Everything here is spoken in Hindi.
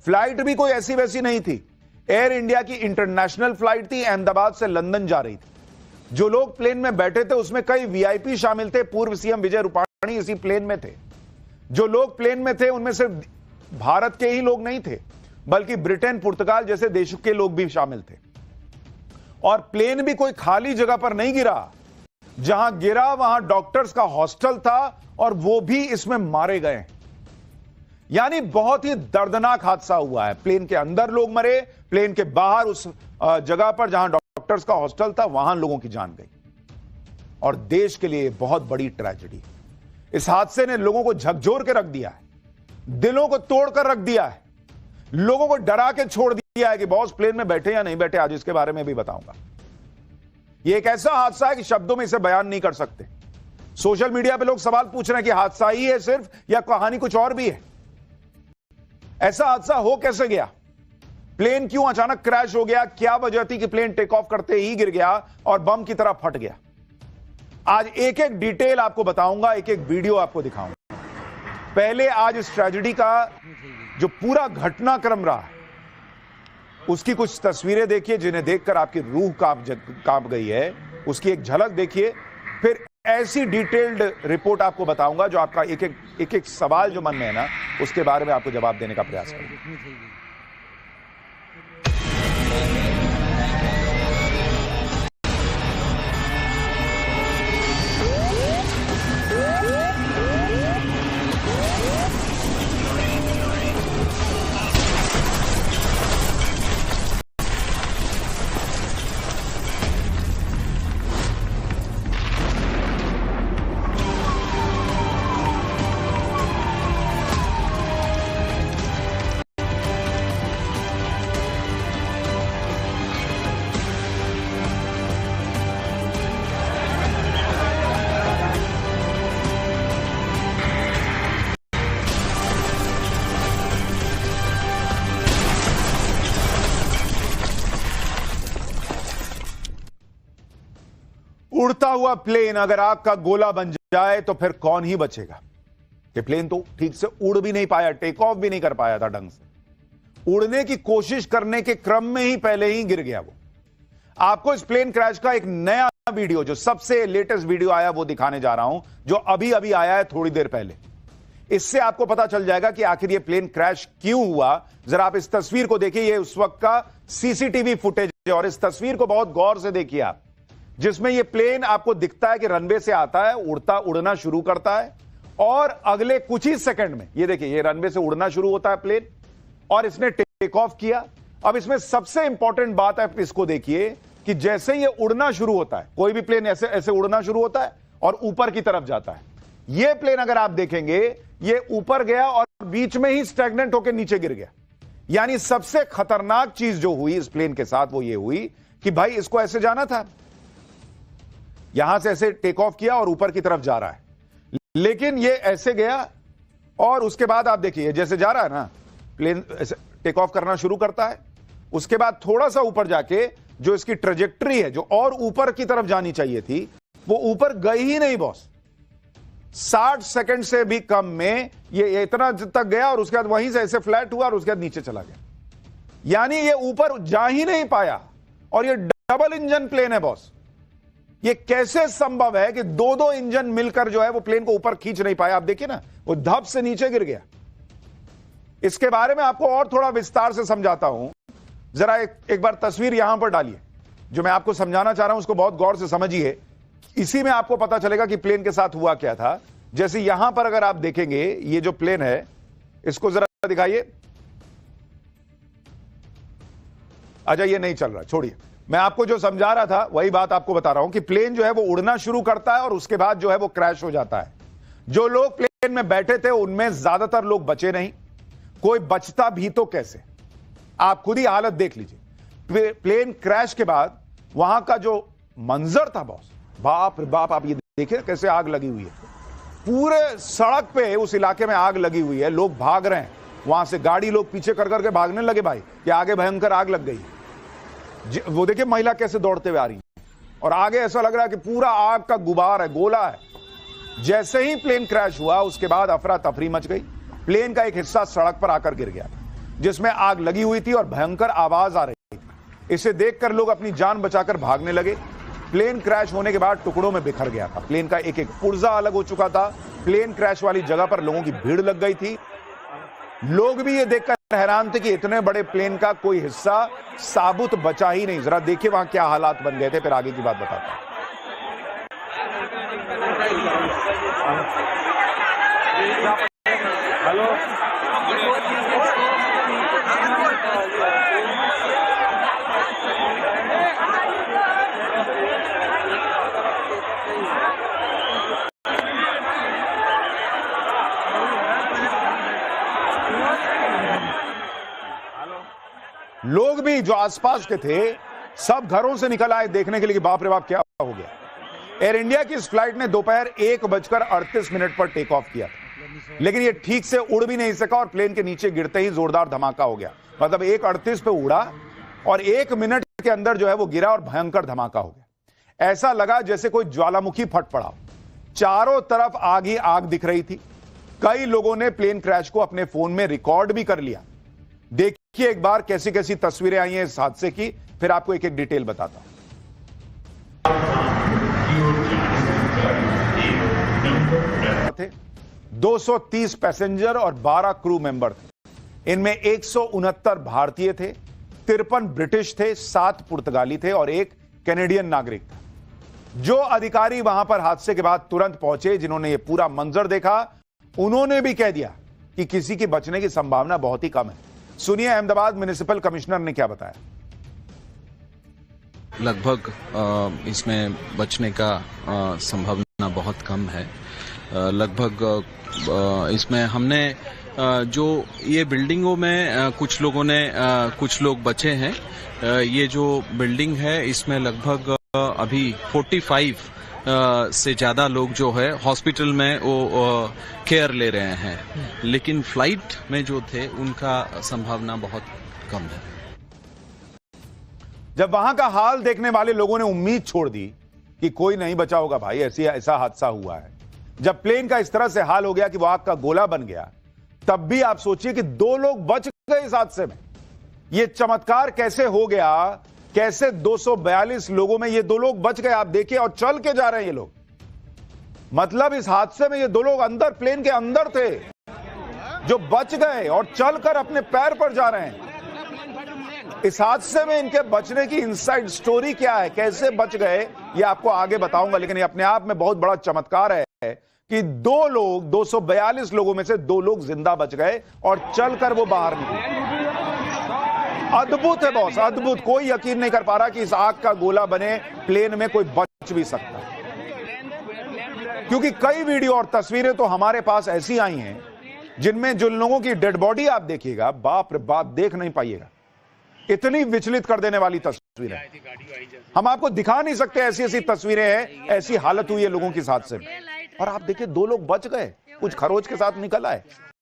फ्लाइट भी कोई ऐसी वैसी नहीं थी। एयर इंडिया की इंटरनेशनल फ्लाइट थी, अहमदाबाद से लंदन जा रही थी। जो लोग प्लेन में बैठे थे उसमें कई वीआईपी शामिल थे। पूर्व सीएम विजय रूपाणी इसी प्लेन में थे। जो लोग प्लेन में थे उनमें सिर्फ भारत के ही लोग नहीं थे, बल्कि ब्रिटेन, पुर्तगाल जैसे देशों के लोग भी शामिल थे। और प्लेन भी कोई खाली जगह पर नहीं गिरा। जहां गिरा वहां डॉक्टर्स का हॉस्टल था और वो भी इसमें मारे गए। यानी बहुत ही दर्दनाक हादसा हुआ है। प्लेन के अंदर लोग मरे, प्लेन के बाहर उस जगह पर जहां डॉक्टर्स का हॉस्टल था वहां लोगों की जान गई। और देश के लिए बहुत बड़ी ट्रेजेडी। इस हादसे ने लोगों को झकझोर के रख दिया है, दिलों को तोड़कर रख दिया है, लोगों को डरा के छोड़ दिया है कि बॉस प्लेन में बैठे या नहीं बैठे। आज इसके बारे में भी बताऊंगा। यह एक ऐसा हादसा है कि शब्दों में इसे बयान नहीं कर सकते। सोशल मीडिया पे लोग सवाल पूछ रहे हैं कि हादसा ही है सिर्फ या कहानी कुछ और भी है। ऐसा हादसा हो कैसे गया? प्लेन क्यों अचानक क्रैश हो गया? क्या वजह थी कि प्लेन टेक ऑफ करते ही गिर गया और बम की तरह फट गया? आज एक एक डिटेल आपको बताऊंगा, एक एक वीडियो आपको दिखाऊंगा। पहले आज इस ट्रेजेडी का जो पूरा घटनाक्रम रहा है उसकी कुछ तस्वीरें देखिए, जिन्हें देखकर आपकी रूह कांप गई है। उसकी एक झलक देखिए, फिर ऐसी डिटेल्ड रिपोर्ट आपको बताऊंगा जो आपका एक एक सवाल जो मन में है ना, उसके बारे में आपको जवाब देने का प्रयास करूंगा। उड़ता हुआ प्लेन अगर आग का गोला बन जाए तो फिर कौन ही बचेगा? कि प्लेन तो ठीक से उड़ भी नहीं पाया, टेक ऑफ भी नहीं कर पाया था ढंग से। उड़ने की कोशिश करने के क्रम में ही पहले ही गिर गया वो। आपको इस प्लेन क्रैश का एक नया वीडियो, जो सबसे लेटेस्ट वीडियो आया वो दिखाने जा रहा हूं, जो अभी अभी आया है थोड़ी देर पहले। इससे आपको पता चल जाएगा कि आखिर ये प्लेन क्रैश क्यों हुआ। जरा आप इस तस्वीर को देखिए, ये उस वक्त का सीसीटीवी फुटेज है और इस तस्वीर को बहुत गौर से देखिए आप, जिसमें ये प्लेन आपको दिखता है कि रनवे से आता है, उड़ना शुरू करता है और अगले कुछ ही सेकंड में ये देखिए, ये रनवे से उड़ना शुरू होता है प्लेन और इसने टेक ऑफ किया। अब इसमें सबसे इंपॉर्टेंट बात है, इसको देखिए कि जैसे ये उड़ना शुरू होता है, कोई भी प्लेन ऐसे ऐसे उड़ना शुरू होता है और ऊपर की तरफ जाता है। ये प्लेन अगर आप देखेंगे, ये ऊपर गया और बीच में ही स्टैग्नेंट होकर नीचे गिर गया। यानी सबसे खतरनाक चीज जो हुई इस प्लेन के साथ वो ये हुई कि भाई इसको ऐसे जाना था, यहां से ऐसे टेक ऑफ किया और ऊपर की तरफ जा रहा है, लेकिन ये ऐसे गया और उसके बाद आप देखिए जैसे जा रहा है ना, प्लेन ऐसे टेक ऑफ करना शुरू करता है। उसके बाद थोड़ा सा ऊपर जाके जो इसकी ट्रेजेक्टरी है, जो और ऊपर की तरफ जानी चाहिए थी, वो ऊपर गई ही नहीं बॉस। 60 सेकंड से भी कम में ये इतना तक गया और उसके बाद वहीं से ऐसे फ्लैट हुआ और उसके बाद नीचे चला गया। यानी ये ऊपर जा ही नहीं पाया। और ये डबल इंजन प्लेन है बॉस। ये कैसे संभव है कि दो दो इंजन मिलकर जो है वो प्लेन को ऊपर खींच नहीं पाया? आप देखिए ना, वो धप से नीचे गिर गया। इसके बारे में आपको और थोड़ा विस्तार से समझाता हूं। जरा एक बार तस्वीर यहां पर डालिए। जो मैं आपको समझाना चाह रहा हूं उसको बहुत गौर से समझिए। इसी में आपको पता चलेगा कि प्लेन के साथ हुआ क्या था। जैसे यहां पर अगर आप देखेंगे, ये जो प्लेन है, इसको जरा दिखाइए। अच्छा, ये नहीं चल रहा, छोड़िए। मैं आपको जो समझा रहा था वही बात आपको बता रहा हूं कि प्लेन जो है वो उड़ना शुरू करता है और उसके बाद जो है वो क्रैश हो जाता है। जो लोग प्लेन में बैठे थे उनमें ज्यादातर लोग बचे नहीं। कोई बचता भी तो कैसे? आप खुद ही हालत देख लीजिए। प्लेन क्रैश के बाद वहां का जो मंजर था बॉस, बाप रे बाप, आप ये देखिए कैसे आग लगी हुई है। पूरे सड़क पे उस इलाके में आग लगी हुई है। लोग भाग रहे हैं वहां से, गाड़ी लोग पीछे कर करके भागने लगे भाई कि आगे भयंकर आग लग गई। वो देखिए महिला कैसे दौड़ते हुए आ रही है और आगे ऐसा लग रहा है कि पूरा आग का गुबार है, गोला है। जैसे ही प्लेन क्रैश हुआ उसके बाद अफरा तफरी मच गई। प्लेन का एक हिस्सा सड़क पर आकर गिर गया। जिसमें आग लगी हुई थी और भयंकर आवाज आ रही थी। इसे देखकर लोग अपनी जान बचाकर भागने लगे। प्लेन क्रैश होने के बाद टुकड़ों में बिखर गया था। प्लेन का एक एक पुर्जा अलग हो चुका था। प्लेन क्रैश वाली जगह पर लोगों की भीड़ लग गई थी। लोग भी ये देखकर हैरान थे कि इतने बड़े प्लेन का कोई हिस्सा साबुत बचा ही नहीं। जरा देखिए वहां क्या हालात बन गए थे, फिर आगे की बात बताता हूं। लोग भी जो आसपास के थे सब घरों से निकल आए देखने के लिए कि बाप रे बाप क्या हो गया। एयर इंडिया की इस फ्लाइट ने दोपहर 1:38 पर टेक ऑफ किया, लेकिन ये ठीक से उड़ भी नहीं सका और प्लेन के नीचे गिरते ही जोरदार धमाका हो गया। मतलब 1:38 पे उड़ा और 1 मिनट के अंदर जो है वो गिरा और भयंकर धमाका हो गया। ऐसा लगा जैसे कोई ज्वालामुखी फट पड़ा। चारों तरफ आग ही आग दिख रही थी। कई लोगों ने प्लेन क्रैश को अपने फोन में रिकॉर्ड भी कर लिया। देखिए एक बार कैसी कैसी तस्वीरें आई हैं इस हादसे की, फिर आपको एक एक डिटेल बताता हूं। 230 पैसेंजर और 12 क्रू मेंबर थे। इनमें 169 भारतीय थे, 53 ब्रिटिश थे, 7 पुर्तगाली थे और 1 कैनेडियन नागरिक था। जो अधिकारी वहां पर हादसे के बाद तुरंत पहुंचे, जिन्होंने यह पूरा मंजर देखा, उन्होंने भी कह दिया कि किसी के बचने की संभावना बहुत ही कम है। सुनिए अहमदाबाद म्युनिसिपल कमिश्नर ने क्या बताया। लगभग इसमें बचने का संभावना बहुत कम है। लगभग इसमें हमने जो ये बिल्डिंगों में कुछ लोग बचे हैं। ये जो बिल्डिंग है इसमें लगभग अभी 45 से ज्यादा लोग जो है हॉस्पिटल में वो केयर ले रहे हैं, लेकिन फ्लाइट में जो थे उनका संभावना बहुत कम है। जब वहां का हाल देखने वाले लोगों ने उम्मीद छोड़ दी कि कोई नहीं बचा होगा भाई, ऐसा हादसा हुआ है। जब प्लेन का इस तरह से हाल हो गया कि वो आग का गोला बन गया, तब भी आप सोचिए कि 2 लोग बच गए इस हादसे में। ये चमत्कार कैसे हो गया, कैसे 242 लोगों में ये 2 लोग बच गए। आप देखिए, और चल के जा रहे हैं ये लोग। मतलब इस हादसे में ये 2 लोग अंदर, प्लेन के अंदर थे, जो बच गए और चलकर अपने पैर पर जा रहे हैं। इस हादसे में इनके बचने की इनसाइड स्टोरी क्या है, कैसे बच गए, ये आपको आगे बताऊंगा। लेकिन ये अपने आप में बहुत बड़ा चमत्कार है कि 2 लोग, 242 लोगों में से 2 लोग जिंदा बच गए और चलकर वो बाहर निकले। अद्भुत है बॉस, अद्भुत। कोई यकीन नहीं कर पा रहा कि इस आग का गोला बने प्लेन में कोई बच भी सकता है, क्योंकि कई वीडियो और तस्वीरें तो हमारे पास ऐसी आई हैं जिनमें जिन लोगों की डेड बॉडी आप देखिएगा, बाप रे बाप, देख नहीं पाइएगा। इतनी विचलित कर देने वाली तस्वीरें हम आपको दिखा नहीं सकते। ऐसी ऐसी तस्वीरें हैं, ऐसी हालत हुई है लोगों की इस हादसे में। और आप देखिए 2 लोग बच गए, कुछ खरोच के साथ निकल आए।